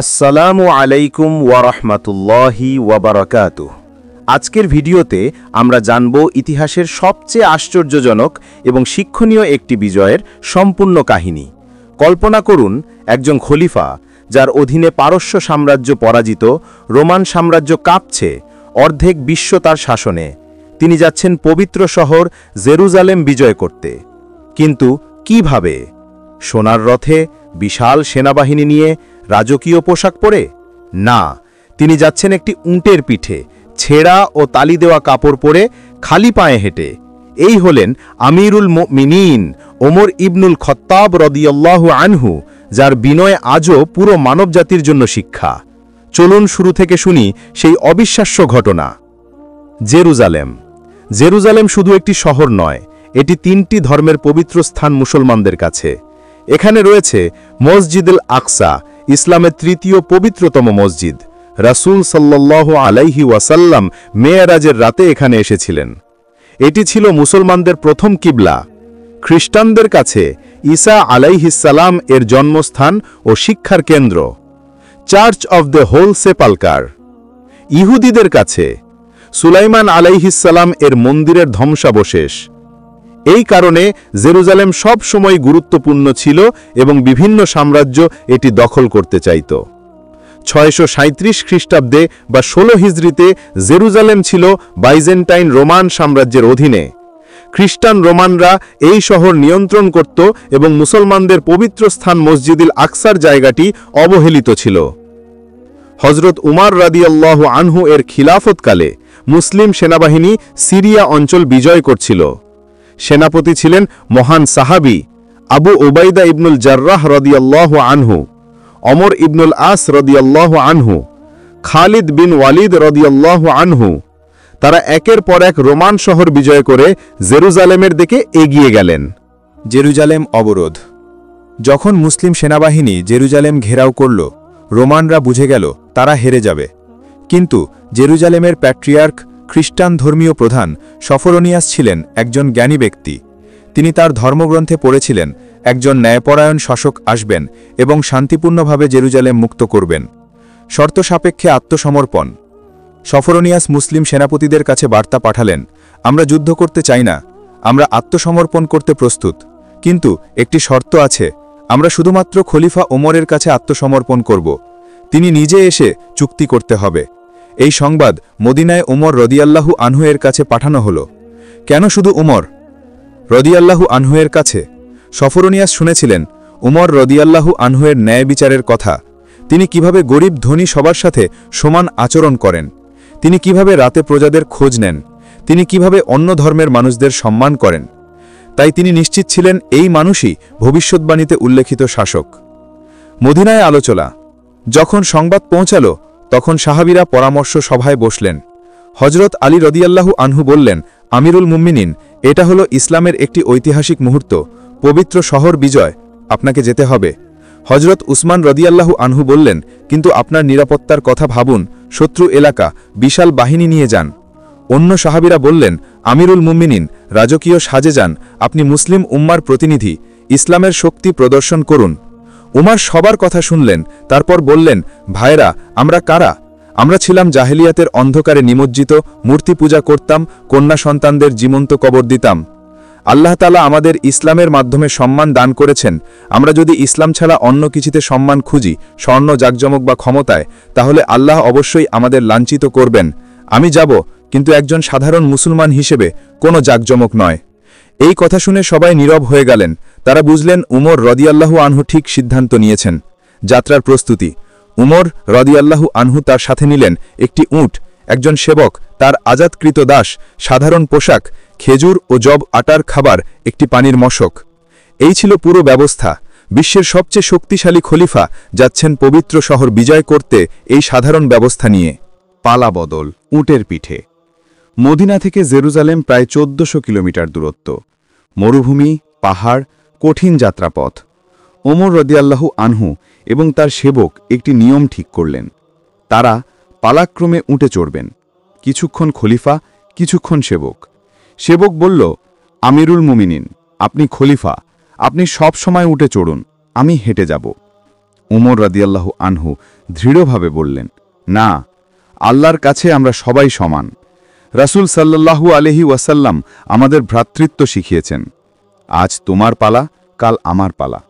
আসসালামু আলাইকুম ওয়ারাহমাতুল্লাহি ওয়াবারাকাতুহু। আজকের ভিডিওতে আমরা জানব ইতিহাসের সবচেয়ে আশ্চর্যজনক এবং শিক্ষণীয় একটি বিজয়ের সম্পূর্ণ কাহিনী। কল্পনা করুন একজন খলিফা যার অধীনে পারস্য সাম্রাজ্য পরাজিত, রোমান সাম্রাজ্য কাঁপছে, অর্ধেক বিশ্ব তার শাসনে। তিনি যাচ্ছেন পবিত্র শহর জেরুজালেম বিজয় করতে। কিন্তু কিভাবে? সোনার রথে, বিশাল সেনাবাহিনী নিয়ে, রাজকীয় পোশাক পরে? না, তিনি যাচ্ছেন একটি উটের পিঠে, ছেঁড়া ও তালি দেওয়া কাপড় পরে, খালি পায়ে হেঁটে। এই হলেন আমিরুল মুমিনিন ওমর ইবনুল খত্তাব রাদিয়াল্লাহু আনহু, যার বিনয় আজও পুরো মানবজাতির জন্য শিক্ষা। চলুন শুরু থেকে শুনি সেই অবিশ্বাস্য ঘটনা। জেরুজালেম। জেরুজালেম শুধু একটি শহর নয়, এটি তিনটি ধর্মের পবিত্র স্থান মুসলমানদের কাছে। এখানে রয়েছে মসজিদুল আকসা, ইসলামের তৃতীয় পবিত্রতম মসজিদ। রাসূল সাল্লাল্লাহু আলাইহি ওয়াসাল্লাম মেয়ারাজের রাতে এখানে এসেছিলেন। এটি ছিল মুসলমানদের প্রথম কিবলা। খ্রিস্টানদের কাছে ঈসা আলাইহিসসালাম এর জন্মস্থান ও শিক্ষার কেন্দ্র। Church of the Holy Sepulchre. ইহুদিদের কাছে সুলাইমান আলাইহিসসালাম এর মন্দিরের ধ্বংসাবশেষ। এই কারণে জেরুজালেম সব সময় গুরুত্বপূর্ণ ছিল এবং বিভিন্ন সাম্রাজ্য এটি দখল করতে চাইত। 637 খ্রিস্টাব্দে বা 16 হিজরিতে জেরুজালেম ছিল বাইজেন্টাইন রোমান সাম্রাজ্যের অধীনে। খ্রিস্টান রোমানরা এই শহর নিয়ন্ত্রণ করত এবং মুসলমানদের পবিত্র স্থান মসজিদুল আকসার জায়গাটি অবহেলিত ছিল। হযরত উমর রাদিয়াল্লাহু আনহু এর খিলাফতকালে মুসলিম সেনাবাহিনী সিরিয়া অঞ্চল বিজয় করছিল। সেনাপতি ছিলেন মহান সাহাবী আবু উবাইদা ইবনুল জাররাহ রাদিয়াল্লাহু আনহু, ওমর ইবনুল আস রাদিয়াল্লাহু আনহু, খালিদ বিন ওয়ালিদ রাদিয়াল্লাহু আনহু। তারা একের পর এক রোমান শহর বিজয় করে জেরুজালেমের দিকে এগিয়ে গেলেন। জেরুজালেম অবরোধ। যখন মুসলিম সেনাবাহিনী জেরুজালেম ঘেরাও করল, রোমানরা বুঝে গেল তারা হেরে যাবে। কিন্তু জেরুজালেমের প্যাট্রিয়ার্ক, খ্রিস্টান ধর্মীয় প্রধান সফরোনিয়াস ছিলেন একজন জ্ঞানী ব্যক্তি। তিনি তার ধর্মগ্রন্থে পড়েছিলেন একজন ন্যায়পরায়ণ শাসক আসবেন এবং শান্তিপূর্ণভাবে জেরুজালেম মুক্ত করবেন। শর্ত সাপেক্ষে আত্মসমর্পণ। সফরোনিয়াস মুসলিম সেনাপতিদের কাছে বার্তা পাঠালেন, আমরা যুদ্ধ করতে চাই না, আমরা আত্মসমর্পণ করতে প্রস্তুত, কিন্তু একটি শর্ত আছে, আমরা শুধুমাত্র খলিফা ওমরের কাছে আত্মসমর্পণ করব। তিনি নিজে এসে চুক্তি করতে হবে। এই সংবাদ মদিনায় ওমর রদিয়াল্লাহু আনহু এর কাছে পাঠানো হল। কেন শুধু ওমর রদিয়াল্লাহু আনহু এর কাছে? সফরোনিয়াস শুনেছিলেন ওমর রদিয়াল্লাহু আনহু এর ন্যায় বিচারের কথা। তিনি কিভাবে গরিব ধনী সবার সাথে সমান আচরণ করেন, তিনি কিভাবে রাতে প্রজাদের খোঁজ নেন, তিনি কিভাবে অন্য ধর্মের মানুষদের সম্মান করেন। তাই তিনি নিশ্চিত ছিলেন এই মানুষই ভবিষ্যৎবাণীতে উল্লেখিত শাসক। মদিনায় আলোচনা। যখন সংবাদ পৌঁছাল, তখন সাহাবীরা পরামর্শ সভায় বসলেন। হযরত আলী রদিয়াল্লাহু আনহু বললেন, আমিরুল মুমিনিন, এটা হলো ইসলামের একটি ঐতিহাসিক মুহূর্ত, পবিত্র শহর বিজয়, আপনাকে যেতে হবে। হযরত উসমান রদিয়াল্লাহু আনহু বললেন, কিন্তু আপনার নিরাপত্তার কথা ভাবুন, শত্রু এলাকা, বিশাল বাহিনী নিয়ে যান। অন্য সাহাবীরা বললেন, আমিরুল মুমিনিন, রাজকীয় সাজে যান, আপনি মুসলিম উম্মার প্রতিনিধি, ইসলামের শক্তি প্রদর্শন করুন। উমার সবার কথা শুনলেন, তারপর বললেন, ভাইরা, আমরা কারা? আমরা ছিলাম জাহেলিয়াতের অন্ধকারে নিমজ্জিত, মূর্তি পূজা করতাম, কন্যা সন্তানদের জীবন্ত কবর দিতাম। আল্লাহ তাআলা আমাদের ইসলামের মাধ্যমে সম্মান দান করেছেন। আমরা যদি ইসলাম ছাড়া অন্য কিছুতে সম্মান খুঁজি, স্বর্ণ, জাকজমক বা ক্ষমতায়, তাহলে আল্লাহ অবশ্যই আমাদের লাঞ্ছিত করবেন। আমি যাব, কিন্তু একজন সাধারণ মুসলমান হিসেবে কোনো জাকজমক নয়। এই কথা শুনে সবাই নীরব হয়ে গেলেন। তারা বুঝলেন উমর রদিয়াল্লাহু আনহু ঠিক সিদ্ধান্ত নিয়েছেন। যাত্রার প্রস্তুতি। উমর রদিয়াল্লাহু আনহু তার সাথে নিলেন একটি উট, একজন সেবক, তার আজাদকৃত দাস, সাধারণ পোশাক, খেজুর ও জব আটার খাবার, একটি পানির মশক। এই ছিল পুরো ব্যবস্থা। বিশ্বের সবচেয়ে শক্তিশালী খলিফা যাচ্ছেন পবিত্র শহর বিজয় করতে এই সাধারণ ব্যবস্থা নিয়ে। পালা বদল, উটের পিঠে। মদিনা থেকে জেরুজালেম প্রায় 1400 কিলোমিটার দূরত্ব। মরুভূমি, পাহাড়, কঠিন যাত্রাপথ। ওমর রদিয়াল্লাহু আনহু এবং তার সেবক একটি নিয়ম ঠিক করলেন। তারা পালাক্রমে উটে চড়বেন, কিছুক্ষণ খলিফা, কিছুক্ষণ সেবক। সেবক বলল, আমিরুল মুমিনিন, আপনি খলিফা, আপনি সব সময় উটে চড়ুন, আমি হেঁটে যাব। উমর রাদিয়াল্লাহু আনহু দৃঢ়ভাবে বললেন, না, আল্লাহর কাছে আমরা সবাই সমান। রাসূল সাল্লাল্লাহু আলাইহি ওয়াসাল্লাম আমাদের ভ্রাতৃত্ব শিখিয়েছেন। আজ তোমার পালা, কাল আমার পালা।